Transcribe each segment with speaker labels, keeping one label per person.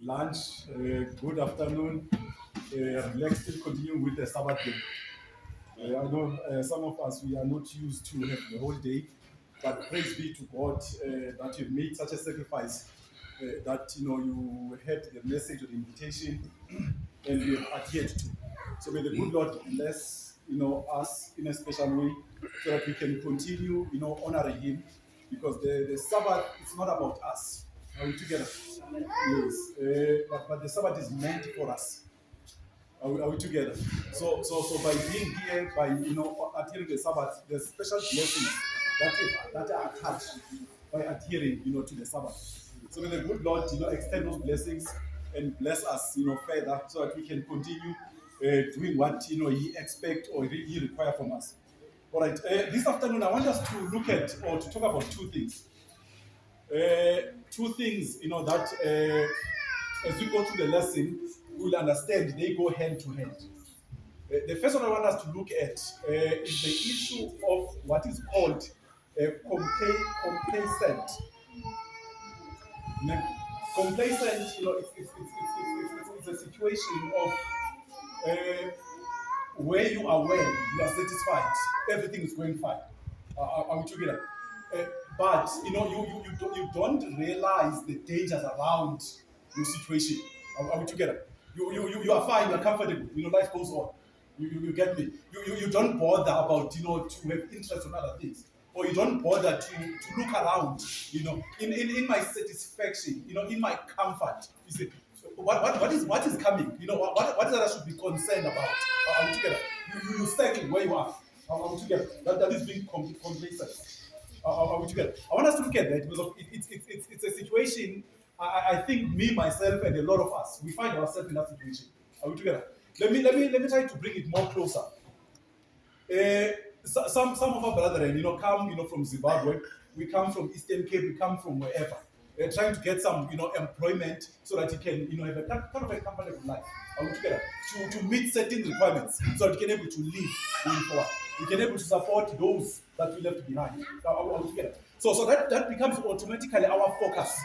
Speaker 1: lunch, good afternoon, relax, still continuing with the Sabbath day. I know some of us, we are not used to have the whole day, but praise be to God that you've made such a sacrifice that, you had the message or the invitation and we have adhered to. So may the good Lord bless, us in a special way so that we can continue, honoring Him because the Sabbath is not about us. Are we together? Yes. But the Sabbath is meant for us. Are we together? So by being here, by adhering to the Sabbath, there's special blessings that are attached by adhering, to the Sabbath. So may the good Lord, extend those blessings and bless us, further, so that we can continue doing what He expects or He requires from us. All right. This afternoon, I want us to look at or to talk about two things. Two things, that as we go through the lesson, we'll understand they go hand to hand. The first one I want us to look at is the issue of what is called complacent. Complacent, it's a situation of uh, where you are well, you are satisfied, everything is going fine. Are we together? But you don't realize the dangers around your situation. Are we together? You are fine, you are comfortable, life goes on. You get me? You don't bother about to have interest in other things. Or you don't bother to look around, in my satisfaction, in my comfort. You see, what is coming? What is that I should be concerned about? Are we together? You settle where you are. Are we together? That is being complacent. Are we together? I want us to look at that because it's a situation. I think me, myself, and a lot of us, we find ourselves in that situation. Are we together? Let me try to bring it more closer. Some of our brethren, come, from Zimbabwe. We come from Eastern Cape. We come from wherever. They're trying to get some, employment so that you can, have a kind of a comfortable life. Are we together? To meet certain requirements so that you can able to live going forward. You can able to support those that we left behind. Are we together? So that becomes automatically our focus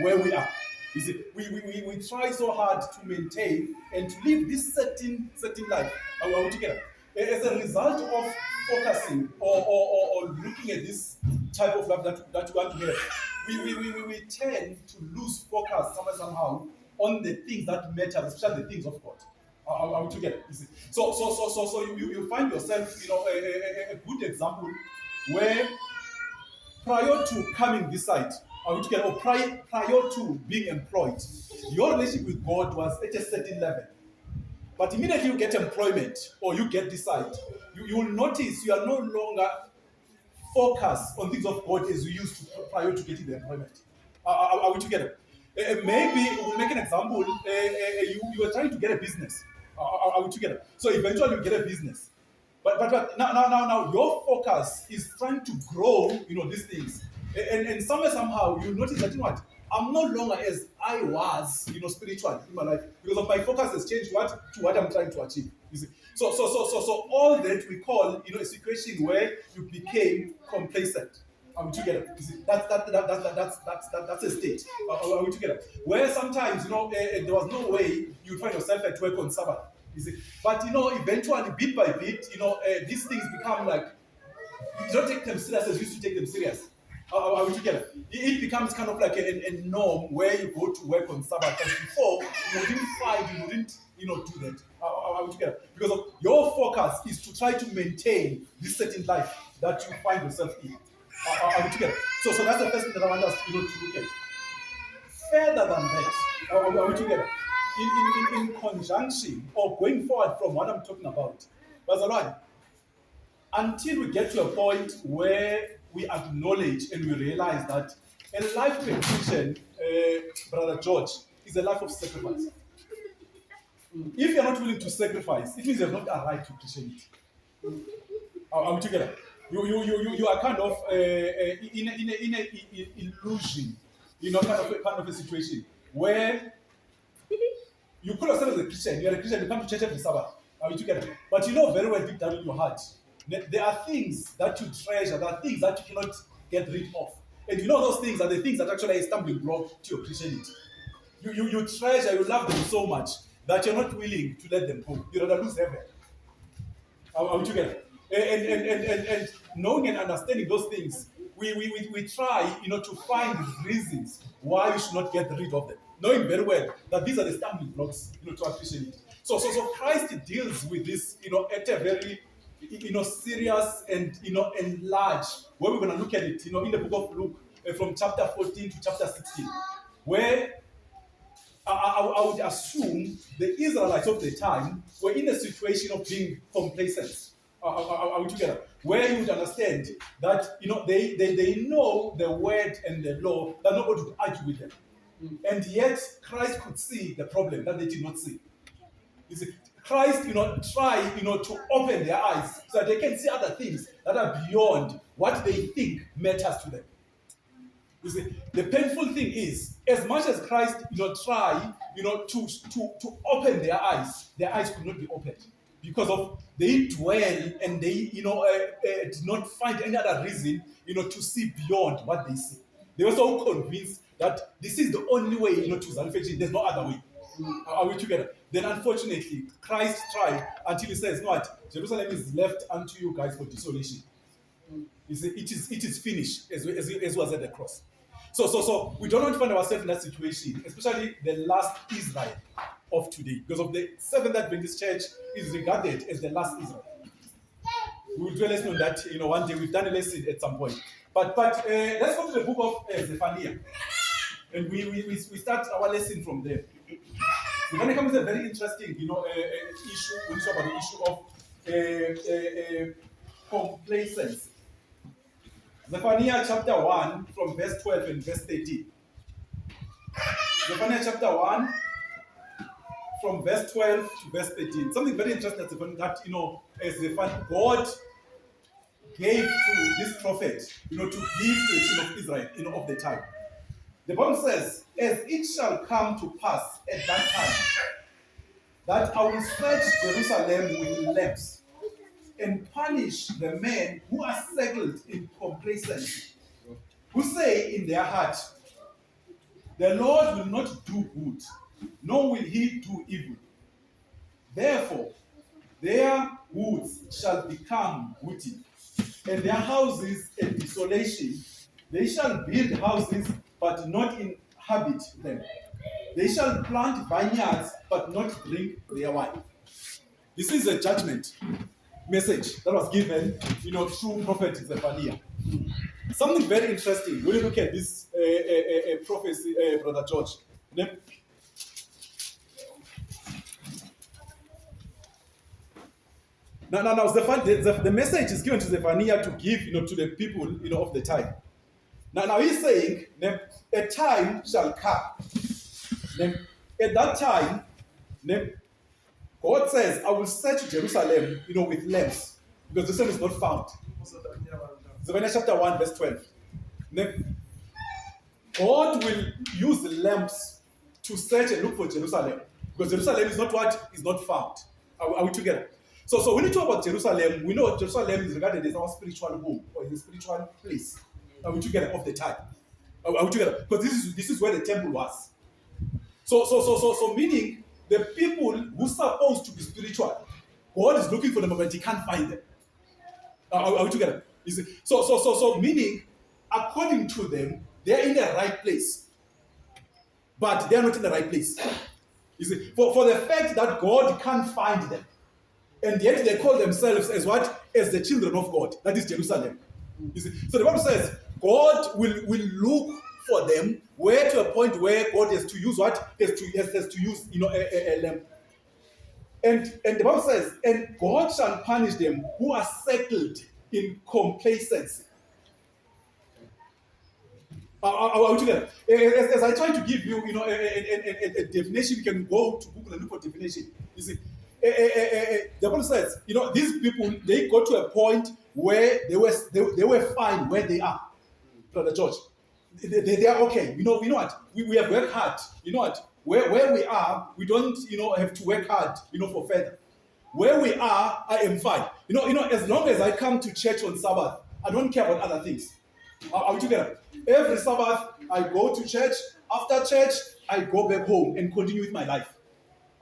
Speaker 1: where we are. You see, we try so hard to maintain and to live this certain life. Are we together? As a result of focusing or looking at this type of life that we want to have, we tend to lose focus somehow on the things that matter, especially the things of God. Are we together? You see? So you find yourself, a good example where prior to coming this side, are we together? Or prior to being employed, your relationship with God was at a certain level. But immediately you get employment or you get this side, you will notice you are no longer focused on things of God as you used to prior to getting the employment. Are we together? Maybe we'll make an example. You are trying to get a business. Are we together? So eventually you get a business. But now your focus is trying to grow, these things. And somewhere somehow you notice that what I'm no longer as I was, spiritually in my life because of my focus has changed to what I'm trying to achieve. You see, so all that we call, a situation where you became complacent. Are we together? You see, that's a state. Are we together? Where sometimes, there was no way you'd find yourself at work on Sabbath. You see, but eventually, bit by bit, these things become like you don't take them serious as you used to take them serious. Are we together? It becomes kind of like a norm where you go to work on Sabbath. Because before you wouldn't, do that. Are we together? Because of your focus is to try to maintain this certain life that you find yourself in. Are we together? So that's the first thing that I want us, to look at. Further than that, are we together? In conjunction or going forward from what I'm talking about, that's a lot. Until we get to a point where we acknowledge and we realize that a life of a Christian, Brother George, is a life of sacrifice. If you're not willing to sacrifice, it means you've not arrived to Christianity. Are we together? You are kind of in a illusion, kind of a situation where you call yourself as a Christian, you're a Christian, you come to church every Sabbath. Are we together? But you know very well deep down in your heart, there are things that you treasure, there are things that you cannot get rid of. And those things are the things that actually are a stumbling block to your Christianity. You treasure, you love them so much that you're not willing to let them go. You'd rather lose heaven. Are we together? And knowing and understanding those things, we try, to find reasons why we should not get rid of them. Knowing very well that these are the stumbling blocks, to appreciate it. So Christ deals with this, at a very, serious and large, where we're going to look at it, in the book of Luke, from chapter 14 to chapter 16, where I would assume the Israelites of the time were in a situation of being complacent. Are we together? Where you would understand that they know the word and the law, that nobody would argue with them. And yet Christ could see the problem that they did not see. You see, Christ, try, to open their eyes so that they can see other things that are beyond what they think matters to them. You see, the painful thing is, as much as Christ, try, to open their eyes could not be opened because of they dwell and they, did not find any other reason, to see beyond what they see. They were so convinced that this is the only way, to salvation. There's no other way. Are we together? Then, unfortunately, Christ tried until he says, "No, what? Jerusalem is left unto you guys for desolation." You see, it is finished, as was at the cross. So we don't want to find ourselves in that situation, especially the last Israel of today, because of the Seventh Adventist Church is regarded as the last Israel. We will do a lesson on that, one day. We've done a lesson at some point. But let's go to the book of Zephaniah, and we start our lesson from there. Zephaniah comes with a very interesting, issue. We talk about the issue of complacency. Zephaniah chapter 1 from verse 12 and verse 13. Zephaniah chapter 1 from verse 12 to verse 13. Something very interesting that, as God gave to this prophet, to give to the children of Israel, of the time. The Bible says, "As it shall come to pass at that time, that I will search Jerusalem with lamps, and punish the men who are settled in complacency, who say in their heart, the Lord will not do good, nor will he do evil. Therefore, their woods shall become woody, and their houses a desolation. They shall build houses, but not inhabit them. They shall plant vineyards, but not drink their wine." This is a judgment message that was given, through prophet Zephaniah. Something very interesting when you look at this prophecy, Brother George. Now, the message is given to Zephaniah to give, to the people, of the time. Now he's saying, a time shall come. At that time, God says, "I will search Jerusalem, with lamps, because Jerusalem is not found." Zephaniah chapter 1, verse 12. God will use the lamps to search and look for Jerusalem, because Jerusalem is not what is not found. Are we together? So when we talk about Jerusalem, we know Jerusalem is regarded as our spiritual home, or as a spiritual place. Are we together? Of the time. Are we together? Because this is where the temple was. So meaning the people who are supposed to be spiritual, God is looking for them, but he can't find them. Are we together? You see? So meaning, according to them, they are in the right place, but they are not in the right place. You see, for the fact that God can't find them, and yet they call themselves as what? As the children of God. That is Jerusalem. You see? So the Bible says God will look for them where to a point where God has to use what? Has to use a lamp. And the Bible says, "And God shall punish them who are settled in complacency." Are we together? As I try to give you, a definition, you can go to Google and look for definition. You see, the Bible says, these people, they got to a point where they were fine where they are. Brother George, they are okay. You know what? We have worked hard. You know what? Where we are, we don't have to work hard for further. Where we are, I am fine. As long as I come to church on Sabbath, I don't care about other things. Are we together? Every Sabbath, I go to church. After church, I go back home and continue with my life.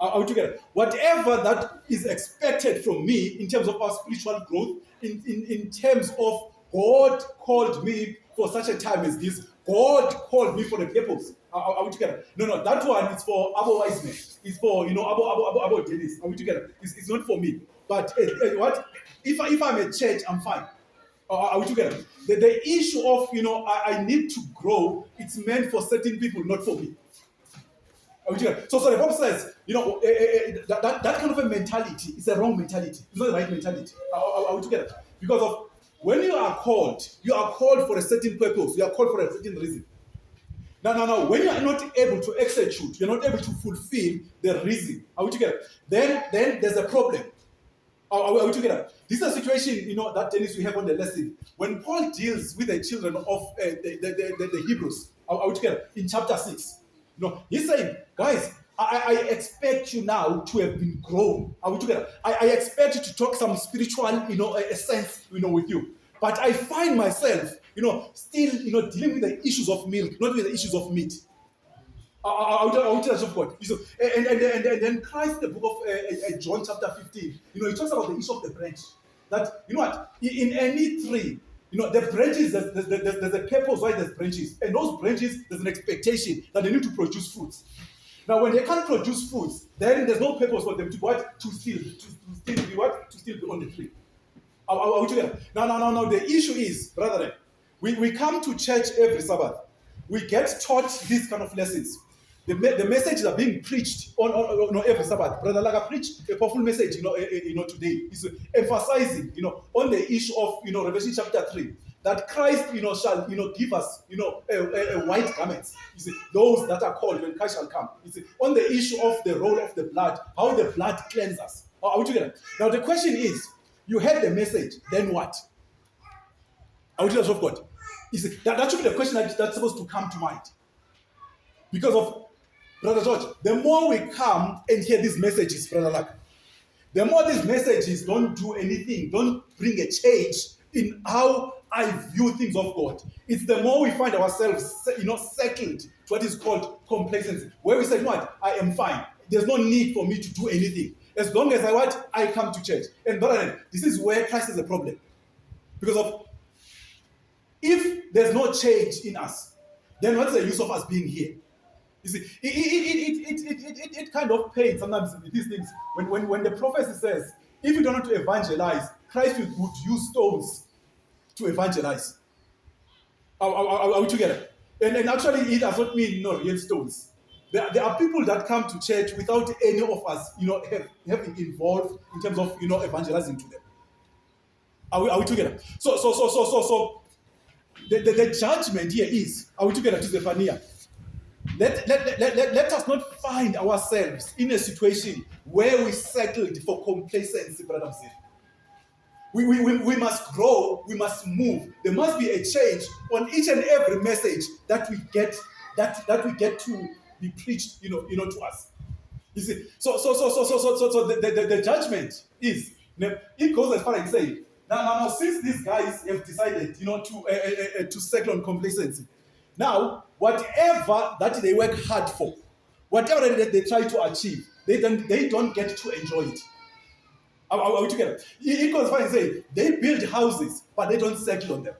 Speaker 1: Are we together? Whatever that is expected from me in terms of our spiritual growth, in terms of God called me for such a time as this, God called me for the purpose. Are we together? No, that one is for other wise men. It's for, about Dennis. Are we together? It's not for me. But what? If I'm a church, I'm fine. Are we together? The issue of, I need to grow, it's meant for certain people, not for me. So the Bible says, that kind of a mentality is a wrong mentality. It's not the right mentality. Are we together? Because of when you are called for a certain purpose. You are called for a certain reason. Now, when you are not able to execute, you're not able to fulfill the reason. Are we together? Then there's a problem. Are we together? This is a situation, that Dennis we have on the lesson. When Paul deals with the children of the Hebrews, are we together? In chapter 6. He's saying, guys, I expect you now to have been grown. Are we together? I expect you to talk some spiritual, a sense, with you. But I find myself, still, dealing with the issues of milk, not with the issues of meat. I will tell you of God. And then Christ, the book of John chapter 15, he talks about the issue of the branch. That, in any tree, the branches, there's a purpose why there's branches. And those branches, there's an expectation that they need to produce fruits. Now, when they can't produce fruits, then there's no purpose for them to what? To still be what? To still be on the tree. Are we together? Now, the issue is, brethren, we come to church every Sabbath. We get taught these kind of lessons. The messages are being preached on every Sabbath. Brother Laga preached a powerful message, today. He's emphasizing, on the issue of, Revelation chapter 3, that Christ, shall, give us, a white garment. You see, those that are called when Christ shall come. You see, on the issue of the role of the blood, how the blood cleanses us. Are we together? Now the question is, you heard the message, then what? Are we together of God? You see, that should be the question that's supposed to come to mind. Because of, Brother George, the more we come and hear these messages, Brother Lack, the more these messages don't do anything, don't bring a change in how I view things of God. It's the more we find ourselves, settled to what is called complacency, where we say, what, I am fine. There's no need for me to do anything. As long as I come to church. And brother, this is where Christ is a problem. Because of, if there's no change in us, then what's the use of us being here? You see, it kind of pains sometimes with these things. When the prophecy says, if you don't know to evangelize, Christ would use stones to evangelize. Are we together? And actually, it does not mean real stones. There are people that come to church without any of us, having involved in terms of, evangelizing to them. Are we together? So the judgment here is, are we together to Zephaniah? Let us not find ourselves in a situation where we settled for complacency, brother and sister. We must grow, we must move. There must be a change on each and every message that we get to be preached, to us. You see, so the judgment is, it goes as far as saying, now since these guys have decided, to settle on complacency, now whatever that they work hard for, whatever that they try to achieve, they don't get to enjoy it. Are we together? It goes as far as saying they build houses, but they don't settle on them.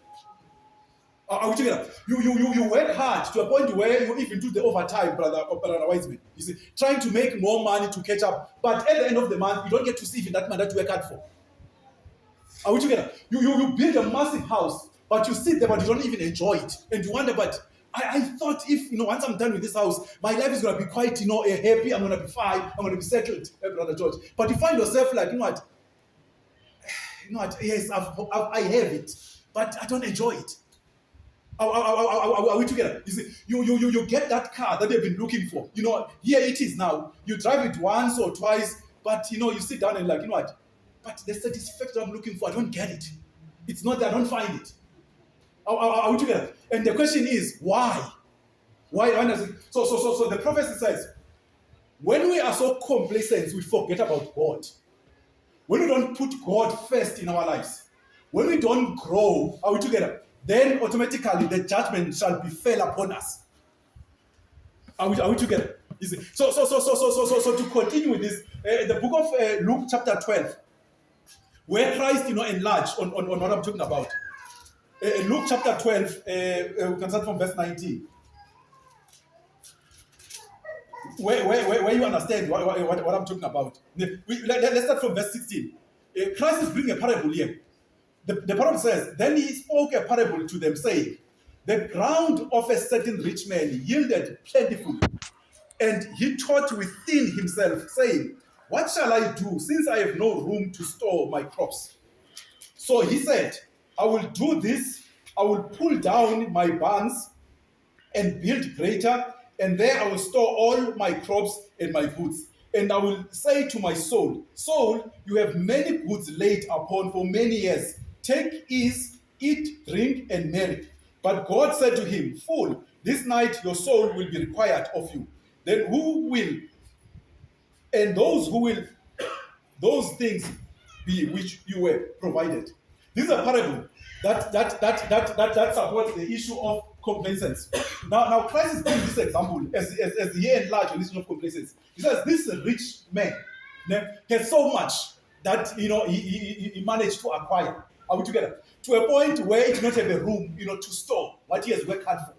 Speaker 1: Are we together? You work hard to a point where you even do the overtime, brother Wiseman. You see, trying to make more money to catch up, but at the end of the month, you don't get to see even that man that you work hard for. Are we together? You build a massive house, but you sit there, but you don't even enjoy it, and you wonder, but I thought if, once I'm done with this house, my life is going to be quite, happy, I'm going to be fine, I'm going to be settled, Brother George. But you find yourself like, yes, I have it, but I don't enjoy it. Are we together? You see, you get that car that they've been looking for. Here it is now. You drive it once or twice, but, you sit down and like, but the satisfaction I'm looking for, I don't get it. It's not that I don't find it. Are we together? And the question is, why? Why does it? So the prophecy says, when we are so complacent, we forget about God. When we don't put God first in our lives, when we don't grow, are we together? Then automatically the judgment shall be fell upon us. Are we together? You see? So to continue with this, the book of Luke chapter 12, where Christ, enlarged on what I'm talking about. Luke chapter 12, we can start from verse 19. Where you understand what I'm talking about. Let's start from verse 16. Christ is bringing a parable here. The parable says, then he spoke a parable to them, saying, the ground of a certain rich man yielded plentiful. And he thought within himself, saying, what shall I do, since I have no room to store my crops? So he said, I will do this. I will pull down my barns and build greater, and there I will store all my crops and my goods. And I will say to my soul, soul, you have many goods laid upon for many years. Take ease, eat, drink, and marry. But God said to him, fool, this night your soul will be required of you. Then who will, and those who will, those things be which you were provided. This is a parable that supports the issue of complacency. Now Christ is giving this example as he enlarged on this issue of complacency. He says this rich man has so much that he managed to acquire. Are we together? To a point where he did not have a room, to store what he has worked hard for.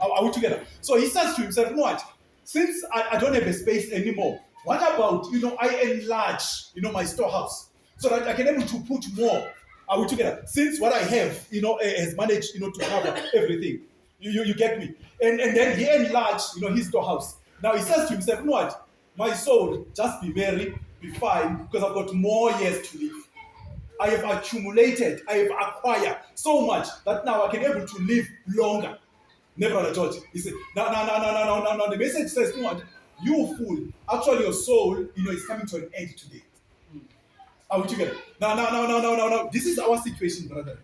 Speaker 1: Are we together? So he says to himself, you know what? Since I don't have a space anymore, what about I enlarge my storehouse so that I can able to put more. Are we together? Since what I have has managed to cover everything. You get me? And then he enlarged his storehouse. Now he says to himself, you know what? My soul, just be merry, be fine, because I've got more years to live. I have accumulated, I have acquired so much that now I can able to live longer. Never Brother George. He said, no. The message says, you know what? You fool. Actually, your soul, is coming to an end today. Are we together? No. This is our situation, brother.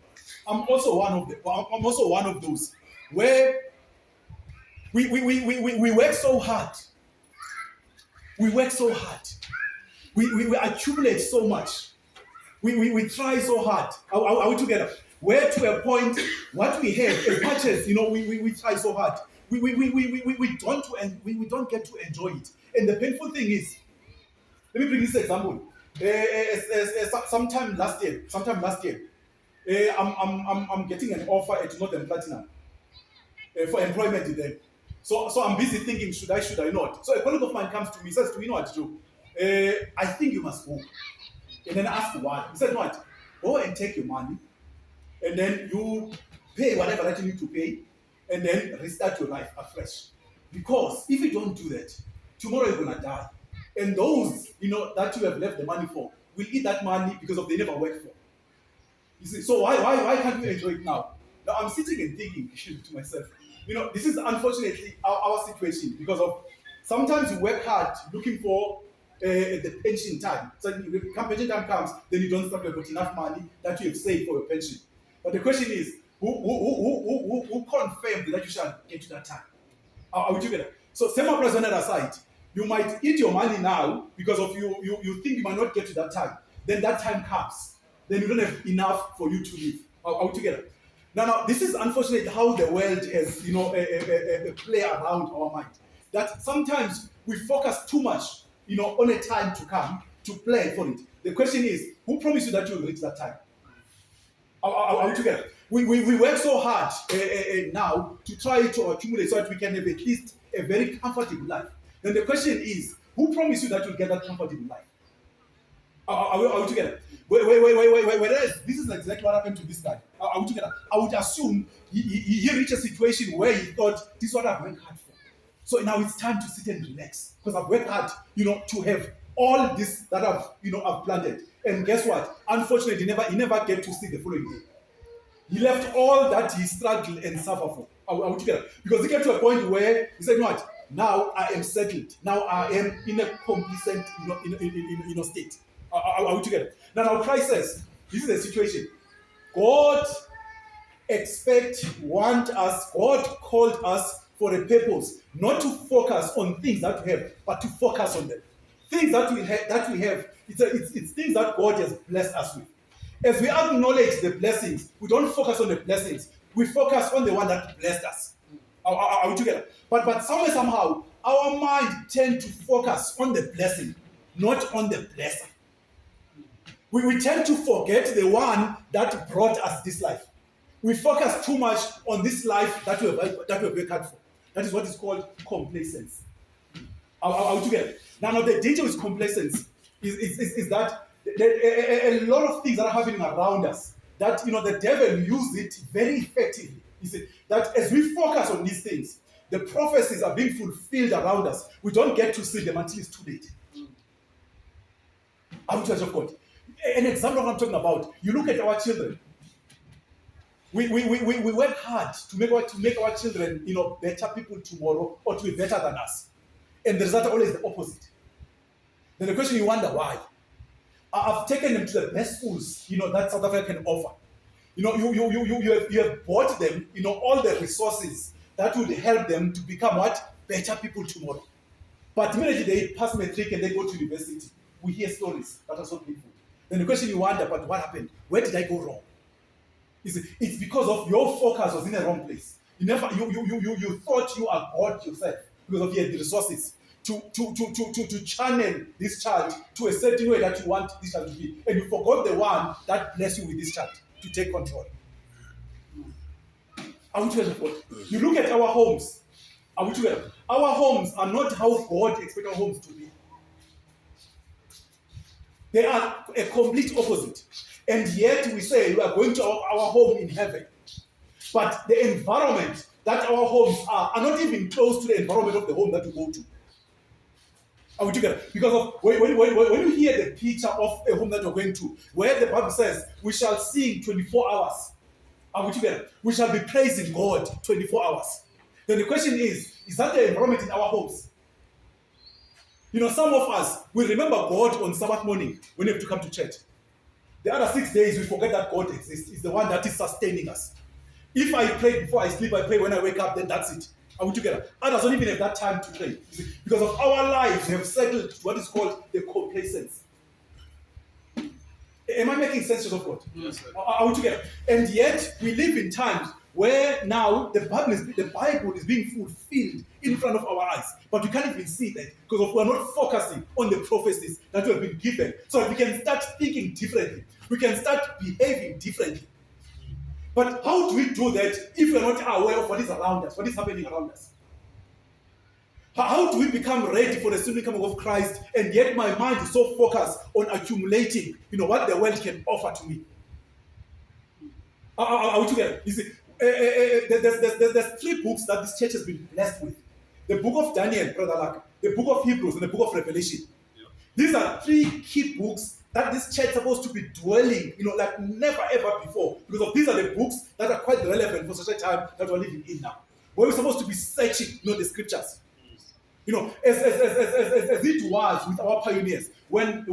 Speaker 1: I'm also one of those where we work so hard. We work so hard. We accumulate so much. We try so hard. Are we together? Where to a point, what we have, as much as we try so hard, we don't get to enjoy it. And the painful thing is, let me bring this example. Sometime last year, I'm getting an offer at Northern Platinum for employment there. So I'm busy thinking, should I not? So a colleague of mine comes to me, says to me, you know what, Joe? I think you must go. And then I asked why. He said, what? Go and take your money, and then you pay whatever that you need to pay, and then restart your life afresh. Because if you don't do that, tomorrow you're gonna die. And those, that you have left the money for, will eat that money because of they never worked for. You see, so why can't we enjoy it now? Now I'm sitting and thinking to myself, this is unfortunately our situation because of sometimes you work hard looking for the pension time. So when pension time comes, then you don't start with enough money that you have saved for your pension. But the question is, who confirmed that you shall get to that time? Are we together? So same applies on the other side. You might eat your money now because of you think you might not get to that time. Then that time comes. Then you don't have enough for you to live. Are we together? Now, this is unfortunately how the world has, play around our mind. That sometimes we focus too much, on a time to come to plan for it. The question is, who promised you that you will reach that time? Are we together? We work so hard now to try to accumulate so that we can have at least a very comfortable life. Then the question is, who promised you that you'll get that comfortable life? Are we together? Whereas this is exactly what happened to this guy. Are we together? I would assume he reached a situation where he thought, this is what I've worked hard for. So now it's time to sit and relax because I've worked hard, to have all this that I've planted. And guess what? Unfortunately, he never get to see the following day. He left all that he struggled and suffered for. Are we together? Because he came to a point where he said, you know what? Now I am settled. Now I am in a complacent, state. Are we together? Now Christ says, this is the situation. God God called us for a purpose, not to focus on things that we have, but to focus on them. Things that we have, it's things that God has blessed us with. As we acknowledge the blessings, we don't focus on the blessings. We focus on the one that blessed us. Are we together? But somehow, our mind tend to focus on the blessing, not on the blesser. We tend to forget the one that brought us this life. We focus too much on this life that we have worked hard for. That is what is called complacency. Are we together? Now, the danger with complacency is that a lot of things that are happening around us, that the devil uses it very effectively. You see, that as we focus on these things, the prophecies are being fulfilled around us. We don't get to see them until it's too late. Are we church of God? An example of what I'm talking about, you look at our children. We work hard to make our children, better people tomorrow, or to be better than us. And the result is always the opposite. Then the question, you wonder why. I've taken them to the best schools, that South Africa can offer. You have bought them, all the resources that would help them to become what? Better people tomorrow. But immediately they pass matric and they go to university, we hear stories that are so painful. Then the question, you wonder, but what happened? Where did I go wrong? It's because of your focus was in the wrong place. You thought you are God yourself because of the resources to channel this child to a certain way that you want this child to be, and you forgot the one that blessed you with this child to take control. Are we together? You look at our homes. Are we together? Our homes are not how God expects our homes to be. They are a complete opposite. And yet we say we are going to our home in heaven. But the environment that our homes are not even close to the environment of the home that we go to. Are we together? Because of when you hear the picture of a home that we're going to, where the Bible says, we shall sing 24 hours. Are we together? We shall be praising God 24 hours. Then the question is that the environment in our homes? Some of us will remember God on Sabbath morning when we have to come to church. The other 6 days, we forget that God exists. It's the one that is sustaining us. If I pray before I sleep, I pray when I wake up, then that's it. Are we together? Others don't even have that time to pray. Because of our lives, we have settled what is called the complacency. Am I making sense of God?
Speaker 2: Yes, sir.
Speaker 1: Are we together? And yet, we live in times where now the Bible is being fulfilled in front of our eyes. But we can't even see that because we are not focusing on the prophecies that we have been given. So that we can start thinking differently. We can start behaving differently. But how do we do that if we are not aware of what is around us, what is happening around us? How do we become ready for the soon coming of Christ, and yet my mind is so focused on accumulating, what the world can offer to me? Are we together? You see, there's 3 books that this church has been blessed with. The book of Daniel, Brother Laka, the book of Hebrews, and the book of Revelation.
Speaker 2: Yeah.
Speaker 1: These are 3 key books that this church is supposed to be dwelling, like never ever before. Because these are the books that are quite relevant for such a time that we're living in now. Where we're supposed to be searching, the scriptures. As it was with our pioneers, whenever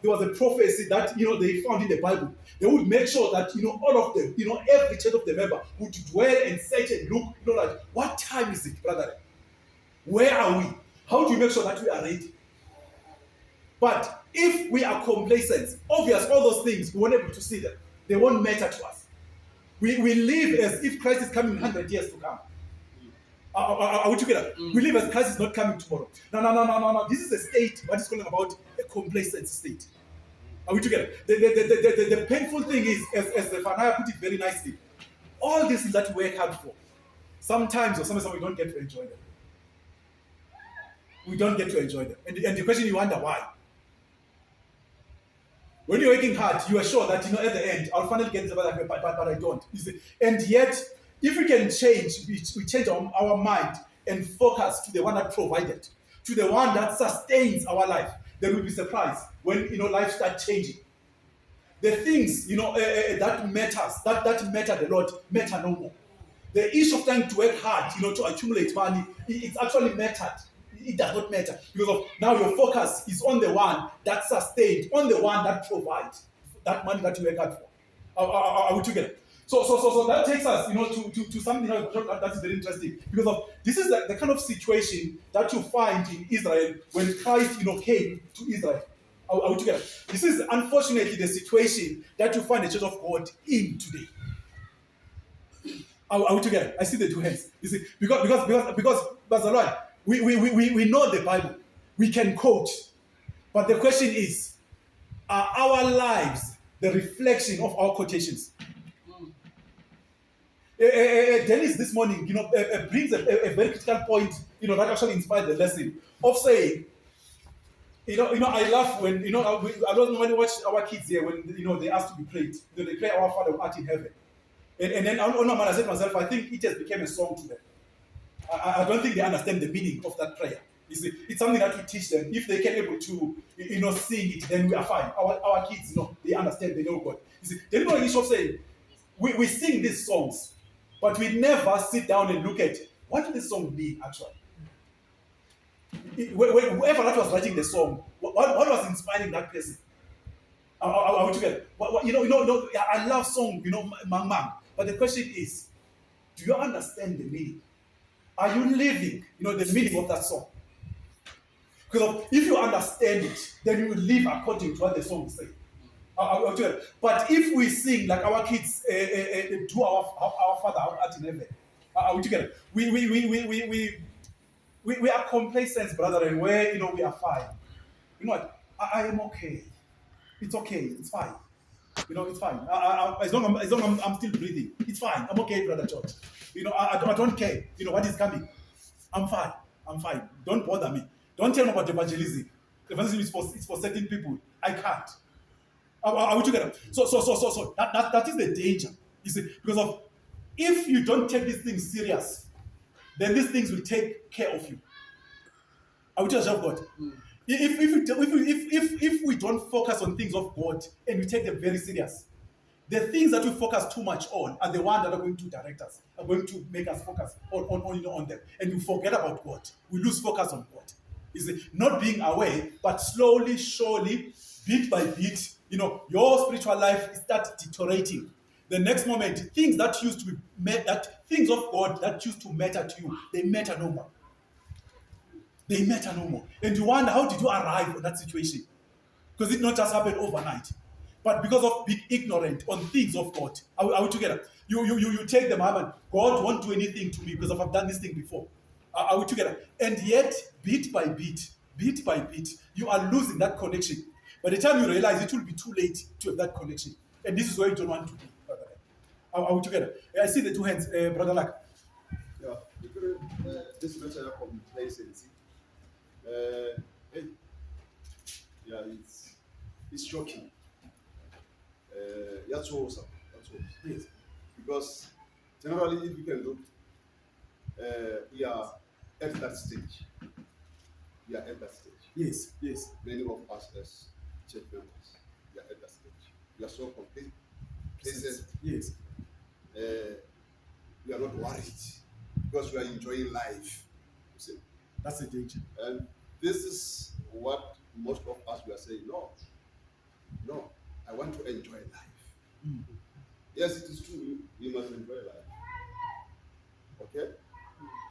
Speaker 1: there was a prophecy that they found in the Bible, they would make sure that all of them, every church of the member would dwell and search and look, like, what time is it, brother? Where are we? How do we make sure that we are ready? But if we are complacent, obvious, all those things, we won't be able to see them. They won't matter to us. We live as if Christ is coming 100 years to come. Are we together? We live as Christ is not coming tomorrow. No. This is a state, what is calling about a complacent state. Are we together? The painful thing is, as Zephaniah put it very nicely, all these things that we work hard for, sometimes we don't get to enjoy them. We don't get to enjoy them. And the question, you wonder why. When you're working hard, you are sure that at the end, I'll finally get this, but I don't. You see? And yet, if we can change, we change our mind and focus to the one that provided, to the one that sustains our life, then we'll be surprised when life starts changing. The things that matters, that matter a lot, matter no more. The issue of trying to work hard, to accumulate money, it's actually mattered. It does not matter because of now your focus is on the one that sustains, on the one that provides that money that you work hard for. Are we together? So that takes us, to something that is very interesting because of this is the kind of situation that you find in Israel when Christ, came to Israel. Are we together? This is unfortunately the situation that you find the Church of God in today. Are we together? I see the two hands. You see, because Pastor Lord, we know the Bible. We can quote. But the question is, are our lives the reflection of our quotations? Dennis this morning, brings a very critical point, that actually inspired the lesson of saying, I laugh when, I don't know when you watch our kids here, when, they ask to be prayed, they pray Our Father who art in heaven. And then, man, I said to myself, I think it just became a song to them. I don't think they understand the meaning of that prayer. You see, it's something that we teach them. If they can able to, sing it, then we are fine. Our kids, they understand, they know God. You see, the people of saying, we sing these songs, but we never sit down and look at what did this song mean actually. Whoever that was writing the song, what was inspiring that person? Are we together? I love song, mang. But the question is, do you understand the meaning? Are you living, the meaning of that song? Because if you understand it, then you will live according to what the song says. But if we sing like our kids do our Father who art in heaven, are we together? We are complacent, brother, and where we are fine. You know what? I am okay. It's okay. It's fine. It's fine. As long as I'm still breathing, it's fine. I'm okay, brother George. I don't care. What is coming. I'm fine. I'm fine. Don't bother me. Don't tell me about evangelism. Evangelism is for certain people. I can't. Are we together? So that is the danger. You see, because of if you don't take these things serious, then these things will take care of you. Are we together, of God? If we don't focus on things of God and we take them very serious, the things that we focus too much on are the ones that are going to direct us, are going to make us focus on them. And we forget about God. We lose focus on God. Is not being aware, but slowly, surely, bit by bit, your spiritual life starts deteriorating. The next moment, things that used to be things of God that used to matter to you, they matter no more. They matter no more. And you wonder, how did you arrive at that situation? Because it not just happened overnight. But because of being ignorant on things of God, are we together? You take the moment, God won't do anything to me because I've done this thing before. Are we together? And yet, bit by bit, you are losing that connection. By the time you realize, it will be too late to have that connection. And this is where you don't want to be, brother. Are we together? I see the two hands, brother Lak.
Speaker 2: Yeah, this matter of complacency. Yeah, it's shocking. That's awesome.
Speaker 1: Yes.
Speaker 2: Because generally, if you can look, we are at that stage.
Speaker 1: Yes.
Speaker 2: Many of us as church members, we are at that stage. We are so complacent.
Speaker 1: Yes.
Speaker 2: We are not worried because we are enjoying life. You see?
Speaker 1: That's the danger.
Speaker 2: And this is what most of us we are saying, no, I want to enjoy life. Yes, it is true, we must enjoy life. Okay?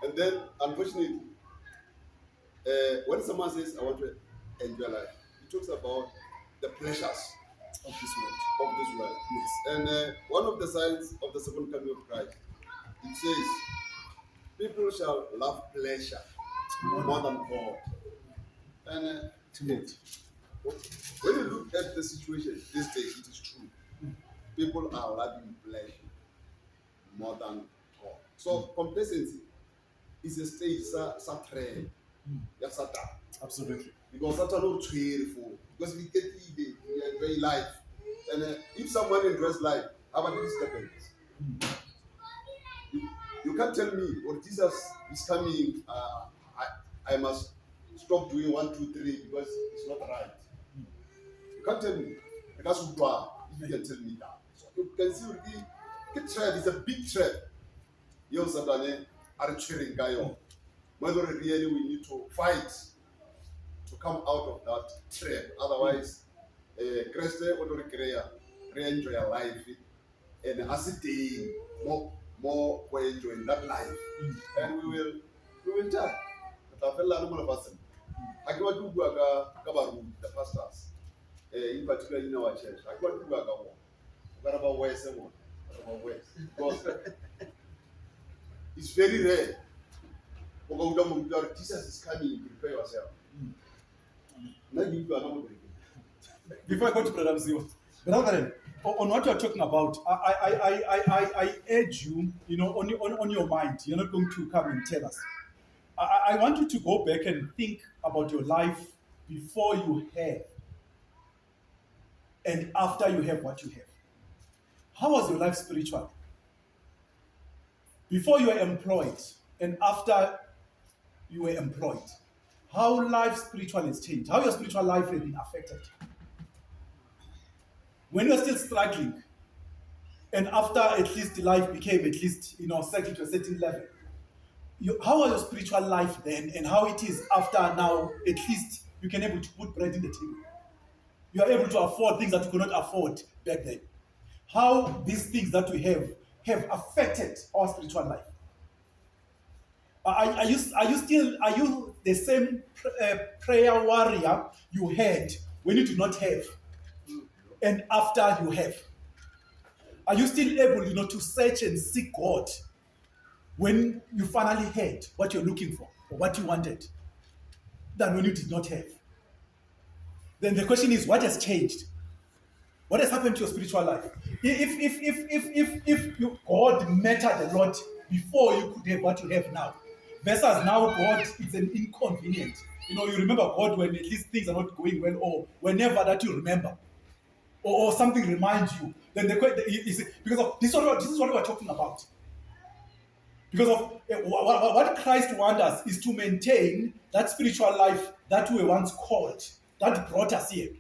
Speaker 2: And then, unfortunately, when someone says, I want to enjoy life, he talks about the pleasures
Speaker 1: of this world.
Speaker 2: Yes. And one of the signs of the second coming of Christ, it says, people shall love pleasure more than God. And when you look at the situation these days, it is true. People are loving pleasure more than God. So complacency is a stage, Satan.
Speaker 1: Absolutely.
Speaker 2: Because Satan not cheerful. Because we get it, we enjoy life. And if someone enjoys life, how about this happens? You can't tell me, or Jesus is coming, I must stop doing 1, 2, 3 because it's not right. You can't tell me. Because if you can tell me that. So you can see the trap is a big trap. You Satan are cheering guy on. Whether really we need to fight to come out of that trap. Otherwise, Christ will enjoy your life and as a day more enjoying that life. And we will die. But I feel like one person. I go to the pastors, in particular in our church. I go to West. Because It's very rare. Jesus is coming, prepare yourself. Now you are not going.
Speaker 1: Before I go to Brother Mziwa, brethren, on what you're talking about, I urge you, on your mind. You're not going to come and tell us. I want you to go back and think about your life before you have and after you have what you have. How was your life spiritual? Before you were employed and after you were employed. How life spiritual has changed. How your spiritual life has been affected. When you're still struggling, and after at least life became at least, settled to a certain level. How was your spiritual life then, and how it is after now, at least you can able to put bread in the table. You are able to afford things that you could not afford back then. How these things that we have affected our spiritual life. Are you the same prayer warrior you had when you did not have, and after you have? Are you still able, to search and seek God when you finally had what you're looking for or what you wanted than when you did not have? Then the question is, what has changed? What has happened to your spiritual life? If God mattered a lot before you could have what you have now, versus now God is an inconvenient. You remember God when at least things are not going well, or whenever that you remember, or something reminds you. Then because of this is what we're talking about. Because of what Christ wants us is to maintain that spiritual life that we were once called, that brought us here.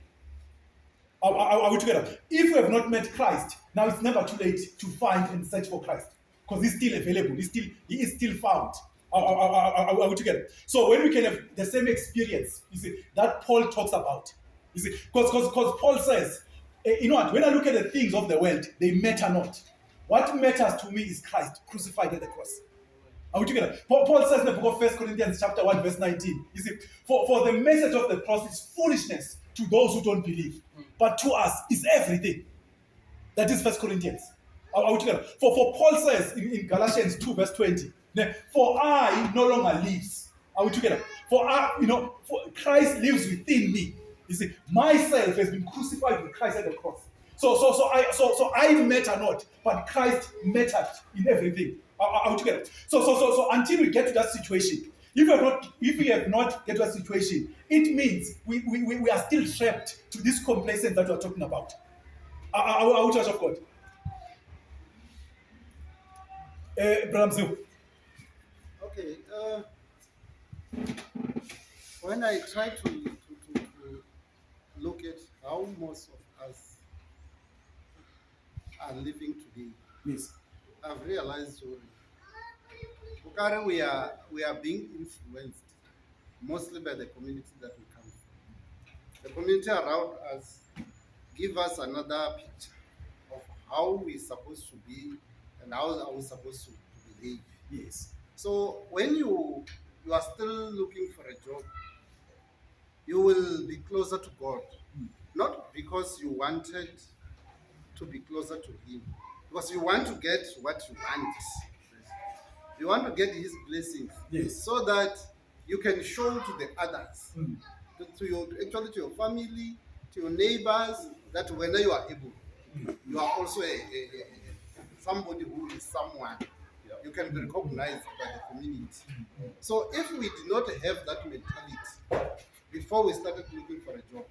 Speaker 1: Are we together? If we have not met Christ, now it's never too late to find and search for Christ, because he's still available. He is still found. Are we together? So when we can have the same experience, that Paul talks about, because Paul says, you know what? When I look at the things of the world, they matter not. What matters to me is Christ crucified at the cross. Are we together? Paul says in the book of 1 Corinthians chapter 1 verse 19, for the message of the cross is foolishness to those who don't believe, but to us is everything. That is 1 Corinthians. Are we together? For Paul says in Galatians 2 verse 20, for I no longer lives. Are we together? For Christ lives within me. Myself has been crucified with Christ at the cross. So I matter not, but Christ mattered in everything. Are we together? So until we get to that situation, if we have not get to that situation, it means we are still trapped to this complacence that we are talking about. Are we church of God? Brother.
Speaker 3: Okay. When I try to look at how most of us are living today,
Speaker 1: Yes.
Speaker 3: I've realized we are being influenced mostly by the community that we come from. The community around us give us another picture of how we're supposed to be and how are we supposed to behave.
Speaker 1: Yes.
Speaker 3: So when you are still looking for a job, you will be closer to God. Not because you wanted to be closer to Him, because you want to get what you want. You want to get His blessings,
Speaker 1: Yes.
Speaker 3: so that you can show to the others, to your family, to your neighbors, that when you are able, you are also somebody who is someone. You can be recognized by the community. So if we did not have that mentality before we started looking for a job,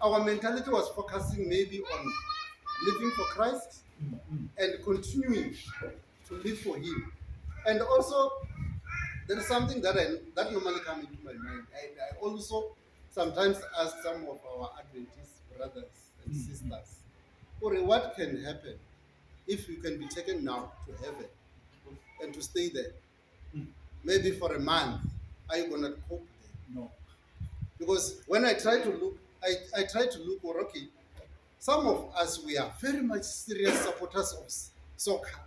Speaker 3: our mentality was focusing maybe on living for Christ and continuing to live for Him. And also, there is something that normally comes into my mind. I also sometimes ask some of our Adventist brothers and sisters, what can happen if you can be taken now to heaven and to stay there? Maybe for a month, are you going to cope there?
Speaker 1: No.
Speaker 3: Because when I try to look, I try to look, okay, some of us, we are very much serious supporters of soccer.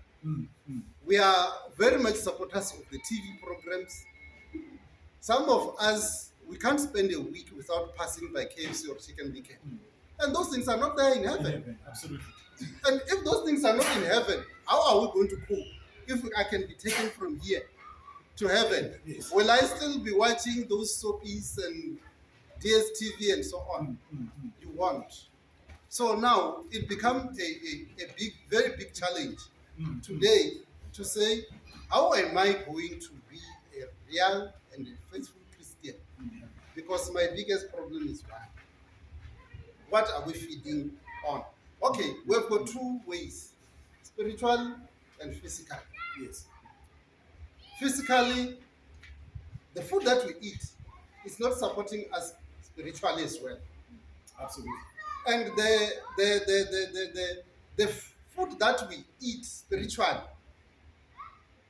Speaker 3: We are very much supporters of the TV programs. Some of us, we can't spend a week without passing by KFC or Chicken Licken. And those things are not there in heaven.
Speaker 1: Absolutely.
Speaker 3: And if those things are not in heaven, how are we going to cope if I can be taken from here to heaven,
Speaker 1: Yes.
Speaker 3: will I still be watching those soapies and DSTV and so on? You won't. So now it becomes a big, very big challenge today to say, how am I going to be a real and a faithful Christian? Because my biggest problem is one. What are we feeding on? Okay, we've got two ways, spiritual and physical.
Speaker 1: Yes.
Speaker 3: Physically, the food that we eat is not supporting us spiritually as well.
Speaker 1: Absolutely.
Speaker 3: And the food that we eat spiritually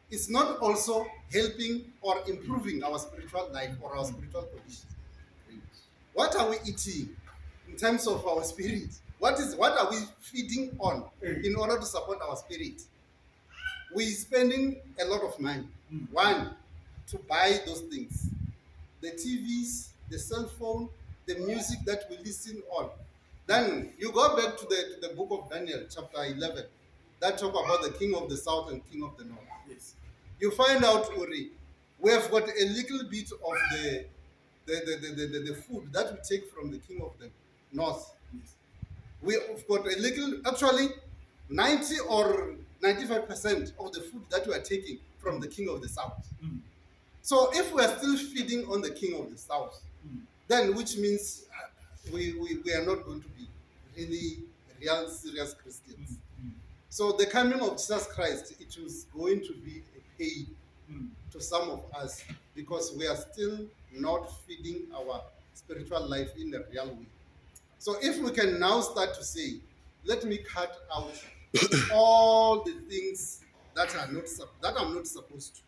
Speaker 3: is not also helping or improving our spiritual life or our spiritual conditions. What are we eating in terms of our spirit? What are we feeding on in order to support our spirit? We're spending a lot of money. One, to buy those things. The TVs, the cell phone, the music that we listen on. Then you go back to the book of Daniel, chapter 11, that talk about the king of the south and king of the north.
Speaker 1: Yes.
Speaker 3: You find out, Uri, we have got a little bit of the food that we take from the king of the north.
Speaker 1: Yes.
Speaker 3: We've got a little, actually, 90 or 95% of the food that we are taking from the king of the south. So if we are still feeding on the king of the south, then which means we are not going to be really real serious Christians. So the coming of Jesus Christ, it was going to be a pain to some of us because we are still not feeding our spiritual life in a real way. So if we can now start to say, let me cut out all the things that I'm not supposed to.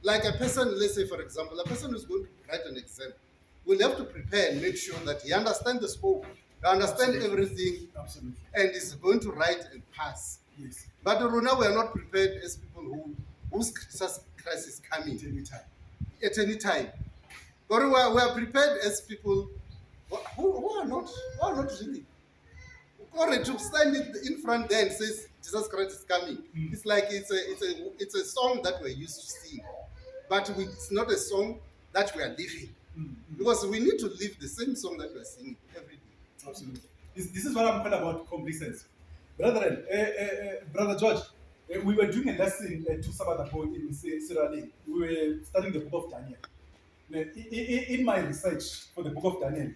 Speaker 3: Like a person, let's say for example, a person who's going to write an exam will have to prepare and make sure that he understands the scope, he understands everything, and is going to write and pass.
Speaker 1: Yes.
Speaker 3: But now we are not prepared as people whose Jesus Christ is coming at any time. But we are prepared as people who are not really. Or to stand in front there and says Jesus Christ is coming. It's like it's a song that we're used to sing, but it's not a song that we are living, because we need to live the same song that we're singing every day.
Speaker 1: Absolutely. This is what I'm calling about complacency. Brethren, Brother George, we were doing a lesson to Sabbath ago in Sierra Leone. We were studying the book of Daniel. In my research for the book of Daniel,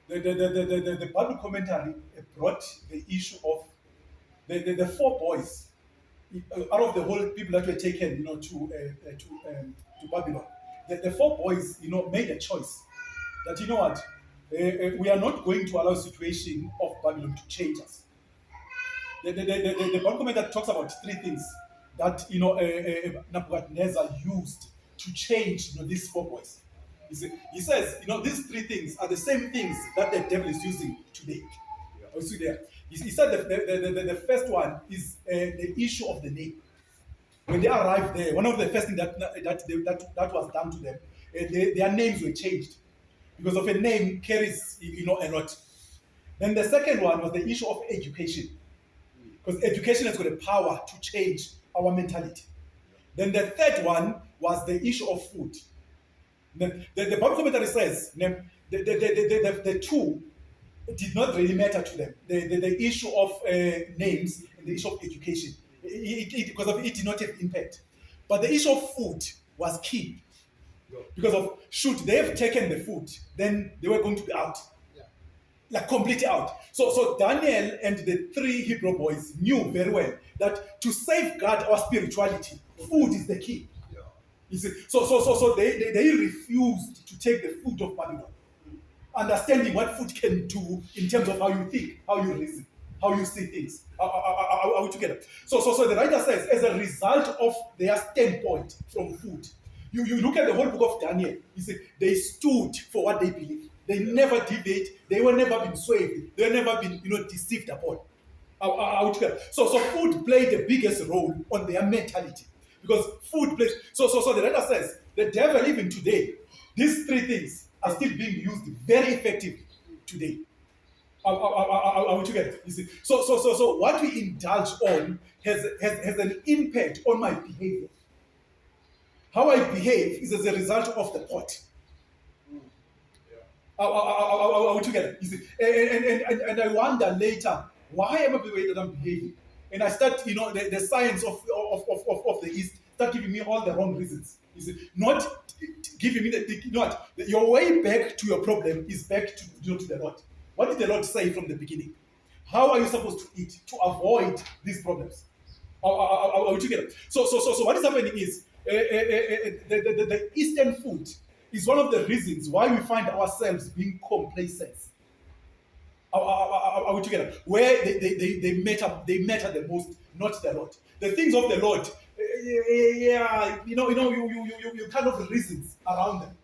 Speaker 1: the Bible commentary brought the issue of the four boys out of the whole people that were taken, to Babylon. The four boys, made a choice that what, we are not going to allow the situation of Babylon to change us. The Bible commentary talks about three things that Nebuchadnezzar used to change these four boys. He says, these three things are the same things that the devil is using today. You see there. He said the first one is the issue of the name. When they arrived there, one of the first things that was done to them, their names were changed because of a name carries a lot. Then the second one was the issue of education, because education has got the power to change our mentality. Then the third was the issue of food. The Bible commentary says the two did not really matter to them. The issue of names and the issue of education, because of it did not have impact. But the issue of food was key. Because of, should they have taken the food, then they were going to be out. Like completely out. So Daniel and the three Hebrew boys knew very well that to safeguard our spirituality, food is the key. You see, so they refused to take the food of Babylon, understanding what food can do in terms of how you think, how you reason, how you see things. Are we together? So the writer says, as a result of their standpoint from food, you look at the whole book of Daniel. You see, they stood for what they believe. They never deviate. They were never been swayed. They were never been deceived upon. Are we together? So food played the biggest role on their mentality. Because food plays. So the writer says, the devil even today, these three things are still being used very effectively today. Are we together? You see, so what we indulge on has an impact on my behavior. How I behave is as a result of the pot. Are we together? You see, and I wonder later, why am I the way that I'm behaving? And I start, the science of the East start giving me all the wrong reasons. You see, not giving me your way back to your problem is back to the Lord. What did the Lord say from the beginning? How are you supposed to eat to avoid these problems? Are we together? So what is happening is the Eastern food is one of the reasons why we find ourselves being complacent. Are we together? Where they matter the most, not the Lord. The things of the Lord, you kind of reasons around them.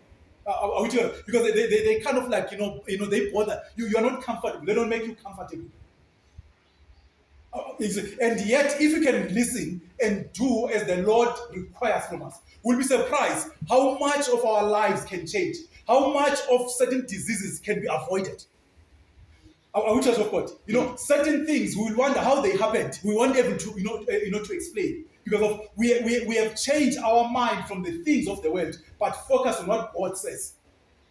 Speaker 1: Are we together? Because they kind of like they bother you. You are not comfortable. They don't make you comfortable. And yet, if we can listen and do as the Lord requires from us, we'll be surprised how much of our lives can change, how much of certain diseases can be avoided. Are we church of God? Certain things we will wonder how they happened. We won't be able to, to explain because of we have changed our mind from the things of the world, but focus on what God says.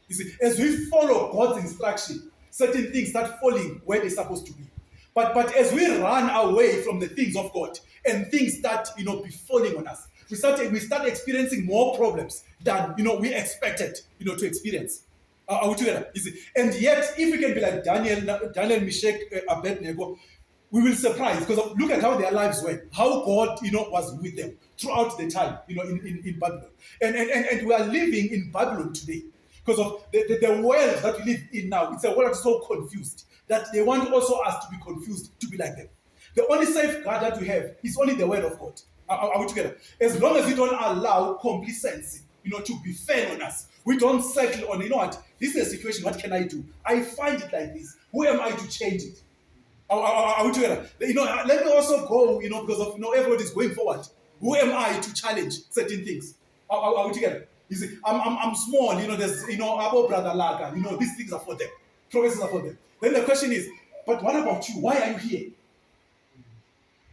Speaker 1: You see, as we follow God's instruction, certain things start falling where they're supposed to be. But as we run away from the things of God and things start, befalling on us, we start experiencing more problems than we expected, to experience. Are we together? You see? And yet, if we can be like Daniel, Meshach, Abednego, we will surprise because look at how their lives went, how God, was with them throughout the time, in Babylon. And we are living in Babylon today because of the world that we live in now. It's a world that's so confused that they want also us to be confused, to be like them. The only safeguard that we have is only the word of God. Are we together? As long as we don't allow complacency, to be fair on us, we don't settle on, what, this is a situation, what can I do? I find it like this. Who am I to change it? Are we together? Let me also go, because of, everybody's going forward. Who am I to challenge certain things? Are we together? You see, I'm small, there's, Abo brother Laga, these things are for them. Promises are for them. Then the question is, but what about you? Why are you here?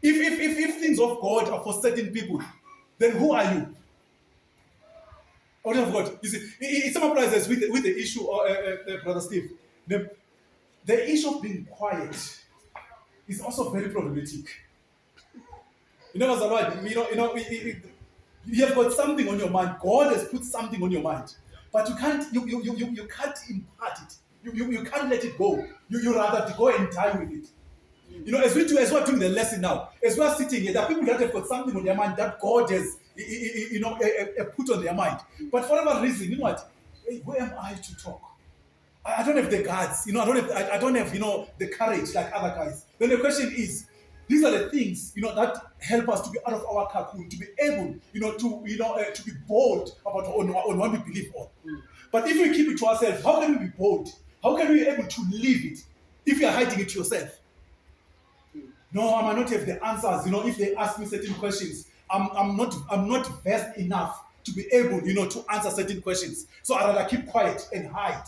Speaker 1: If things of God are for certain people, then who are you? Out of God. You see, it summarizes with the issue, Brother Steve. The issue of being quiet is also very problematic. As a Lord, you have got something on your mind. God has put something on your mind, but you can't impart it. You can't let it go. You rather go and die with it. As we're doing the lesson now, as we're sitting here, there are people that have got something on their mind that God has, put on their mind. But for whatever reason, you know what? Who am I to talk? I don't have the guts. I don't have the courage like other guys. Then the question is, these are the things that help us to be out of our cocoon, to be able to be bold about on what we believe on. But if we keep it to ourselves, how can we be bold? How can we be able to live it if you are hiding it to yourself? No, I might not have the answers. If they ask me certain questions, I'm not versed enough to be able, to answer certain questions. So I rather keep quiet and hide.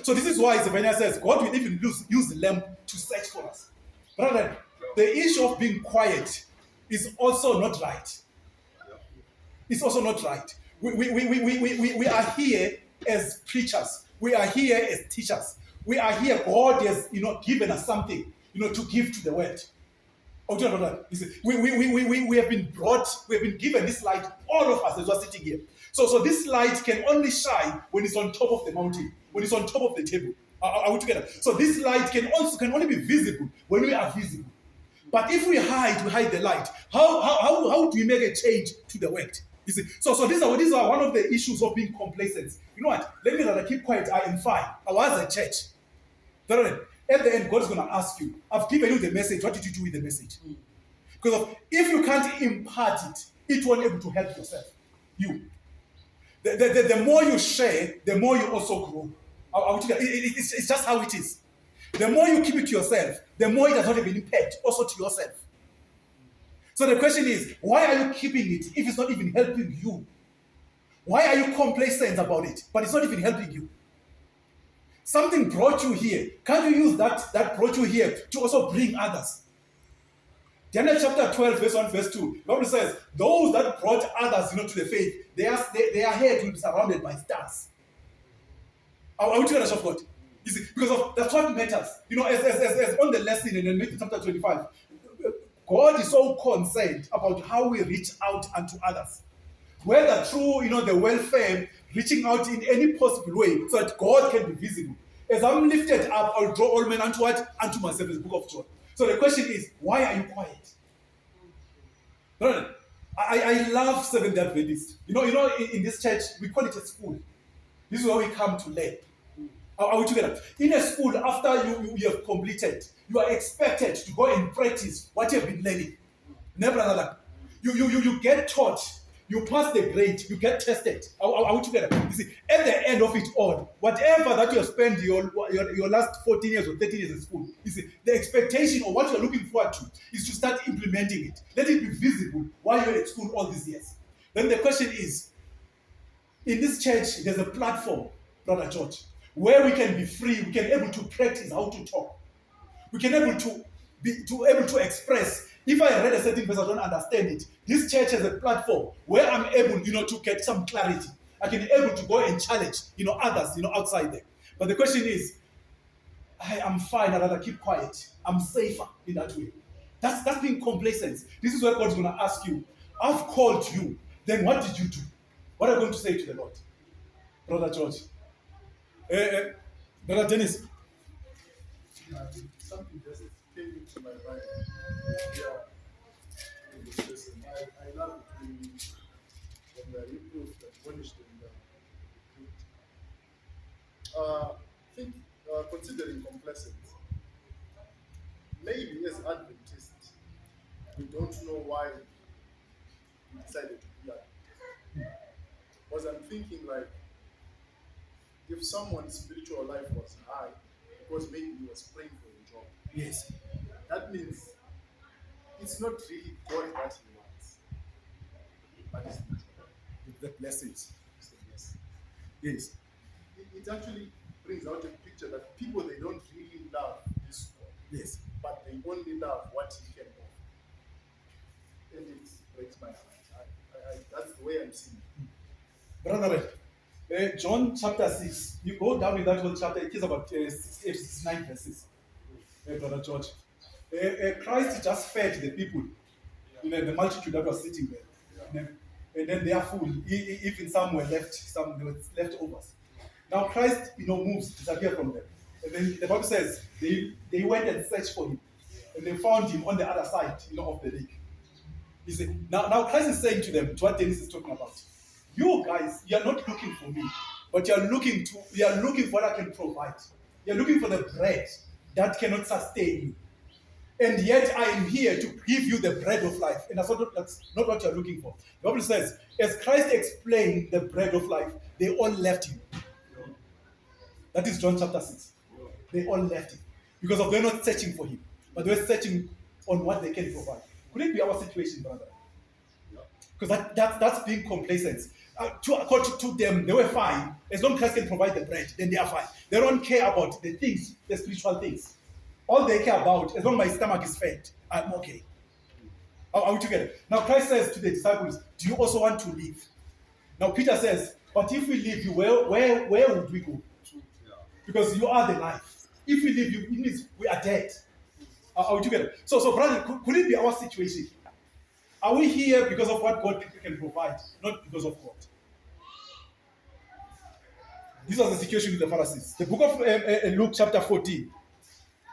Speaker 1: So this is why Zephaniah says God will even use the lamp to search for us. Brother, the issue of being quiet is also not right. It's also not right. We are here as preachers. We are here as teachers. We are here. God has, given us something, to give to the world. We have been given this light, all of us as we're sitting here. So this light can only shine when it's on top of the mountain, when it's on top of the table. Are we together? So this light can only be visible when we are visible. But if we hide the light. How do we make a change to the world? You see, so these are one of the issues of being complacent. You know what? Let me rather keep quiet. I am fine. I was at church. At the end, God is going to ask you, I've given you the message. What did you do with the message? Because if you can't impart it, it won't be able to help yourself. You. The more you share, the more you also grow. It's just how it is. The more you keep it to yourself, the more it does not have an impact also to yourself. So the question is, why are you keeping it if it's not even helping you? Why are you complacent about it, but it's not even helping you? Something brought you here. Can't you use that brought you here to also bring others? Daniel chapter 12, verse 1, verse 2. The Bible says, those that brought others, to the faith, their head will be surrounded by stars. Are we together, of God? You see, because that's what matters. As on the lesson in Matthew chapter 25, God is so concerned about how we reach out unto others. Whether through, the welfare, reaching out in any possible way so that God can be visible. As I'm lifted up, I'll draw all men unto what? Unto myself, in the book of John. So the question is, why are you quiet? Brother, I love Seventh Day Adventists. In this church, we call it a school. This is where we come to learn. Are we together? In a school, after you have completed, you are expected to go and practice what you have been learning. Never you get taught, you pass the grade, you get tested. Are we together? You see, at the end of it all, whatever that you have spent your last 14 years or 13 years in school, you see, the expectation of what you're looking forward to is to start implementing it. Let it be visible while you're at school all these years. Then the question is, in this church, there's a platform, Brother George, where we can be free, we can be able to practice how to talk. We can able to express. If I read a certain verse, I don't understand it. This church has a platform where I'm able, to get some clarity. I can be able to go and challenge, others, outside there. But the question is, I'm fine. I'd rather keep quiet. I'm safer in that way. That's being complacent. This is what God's going to ask you. I've called you. Then what did you do? What are you going to say to the Lord, Brother George? Brother Dennis.
Speaker 4: Something just came into my mind. In this lesson. I love it when the reproved and punished and think considering complacent. Maybe as Adventists, we don't know why we decided to do that. Because I'm thinking like, if someone's spiritual life was high, because maybe he was praying for a job.
Speaker 1: Yes.
Speaker 4: That means it's not really God that he wants, but it's the job.
Speaker 1: The blessings.
Speaker 4: It's the blessing.
Speaker 1: Yes.
Speaker 4: It actually brings out a picture that people, they don't really love this God.
Speaker 1: Yes.
Speaker 4: But they only love what he can offer. And it breaks my heart. That's the way I'm seeing it.
Speaker 1: Brother, John chapter 6. You go down in that whole chapter, it is about 9 verses. Brother George. Christ just fed the people, the multitude that was sitting there. And then they are full. Even some were left, some were leftovers. Now Christ, moves, disappear from them. And then the Bible says they went and searched for him. And they found him on the other side, of the lake. You see, now Christ is saying to them, to what Dennis is talking about. You guys, you are not looking for me, but you are looking for what I can provide. You are looking for the bread that cannot sustain you. And yet I am here to give you the bread of life. And that's not what you are looking for. The Bible says, as Christ explained the bread of life, they all left him. That is John chapter 6. They all left him. Because they're not searching for him, but they're searching on what they can provide. Could it be our situation, brother? Because that's being complacent. According to them, they were fine. As long as Christ can provide the bread, then they are fine. They don't care about the things, the spiritual things. All they care about, as long as my stomach is fed, I'm okay. Are we together? Now Christ says to the disciples, do you also want to leave? Now Peter says, but if we leave you, where would we go? Because you are the life. If we leave you, it means we are dead. Are we together? So brother, could it be our situation? Are we here because of what God can provide, not because of God? This was the situation with the Pharisees. The book of Luke chapter 14.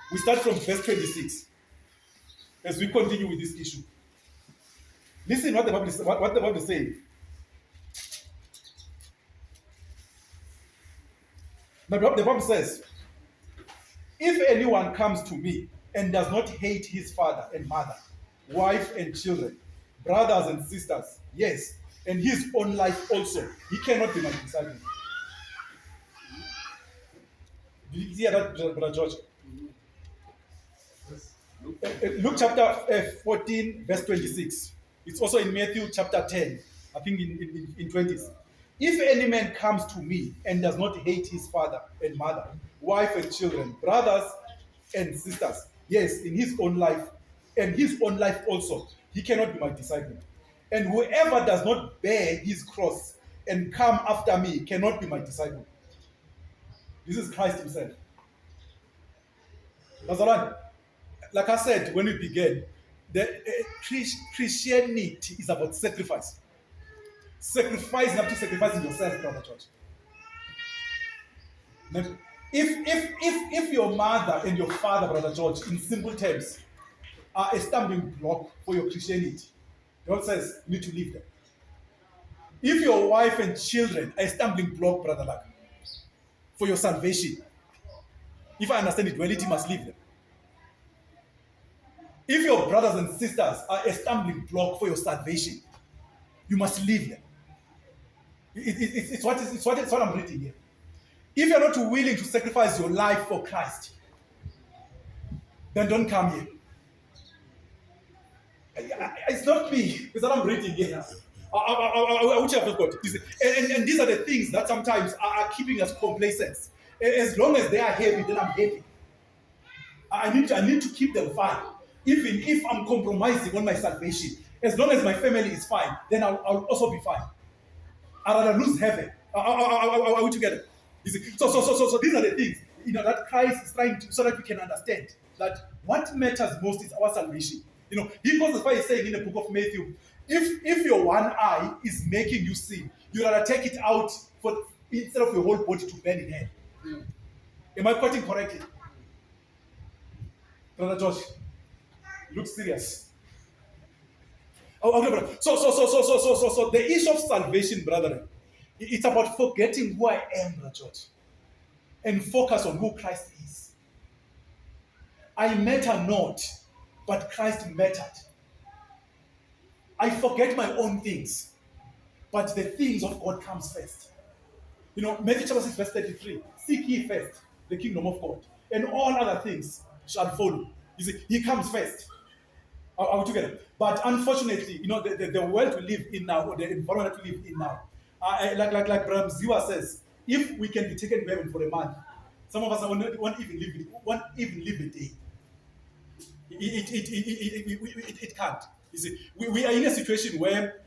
Speaker 1: We start from verse 26 as we continue with this issue. Listen what the Bible is saying. The Bible says, if anyone comes to me and does not hate his father and mother, wife and children, brothers and sisters, yes, and his own life also, he cannot be my disciple. Did you hear that, Brother George? Luke chapter 14, verse 26. It's also in Matthew chapter 10, I think in 20s. If any man comes to me and does not hate his father and mother, wife and children, brothers and sisters. Yes, in his own life, and his own life also, he cannot be my disciple. And whoever does not bear his cross and come after me cannot be my disciple. This is Christ himself. That's all right. Like I said when we began, Christianity is about sacrifice. Sacrificing up to sacrificing yourself, brother George. If your mother and your father, brother George, in simple terms, are a stumbling block for your Christianity, God says you need to leave them. If your wife and children are a stumbling block, brother Luck, for your salvation, if I understand it well, you must leave them. If your brothers and sisters are a stumbling block for your salvation, you must leave them. It's what I'm reading here. If you're not willing to sacrifice your life for Christ, then don't come here. It's not me, it's what I'm reading here. Which I've got. And these are the things that sometimes are keeping us complacent. As long as they are happy, then I'm happy. I need to keep them fine. Even if I'm compromising on my salvation, as long as my family is fine, then I'll also be fine. I'd rather lose heaven. Are we together? You see? So these are the things that Christ is trying to, so that we can understand that what matters most is our salvation. He goes as far as saying in the book of Matthew, if your one eye is making you sin, you rather take it out instead of your whole body to burn in hell. Am I quoting correctly? Brother Josh, look serious. Okay, brother. So the issue of salvation, brother, it's about forgetting who I am, Brother George, and focus on who Christ is. I matter not, but Christ mattered. I forget my own things, but the things of God comes first. Matthew chapter 6, verse 33. Seek ye first the kingdom of God, and all other things shall follow. You see, he comes first. Are we together? But unfortunately, the world we live in now, or the environment that we live in now, like Bram Ziwa says, if we can be taken to heaven for a month, some of us won't even live a day. It can't. You see, we are in a situation where